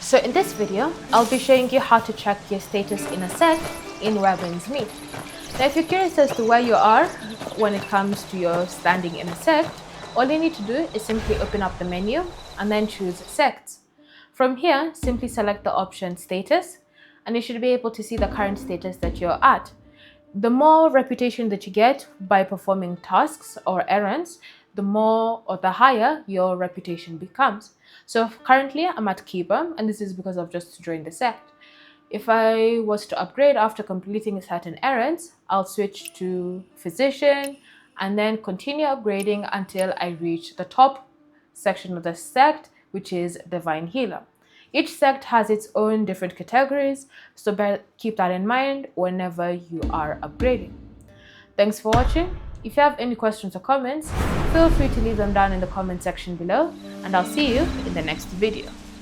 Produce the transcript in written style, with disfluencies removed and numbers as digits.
So in this video, I'll be showing you how to check your status in a sect in Webin's Meet. Now, if you're curious as to where you are when it comes to your standing in a sect, all you need to do is simply open up the menu and then choose Sects. From here, simply select the option Status, and you should be able to see the current status that you're at. The more reputation that you get by performing tasks or errands, the more or the higher your reputation becomes. So currently I'm at Keeper, and this is because I've just joined the sect. If I was to upgrade after completing certain errands, I'll switch to Physician and then continue upgrading until I reach the top section of the sect, which is Divine Healer. Each sect has its own different categories, so keep that in mind whenever you are upgrading. Thanks for watching. If you have any questions or comments, feel free to leave them down in the comment section below, and I'll see you in the next video.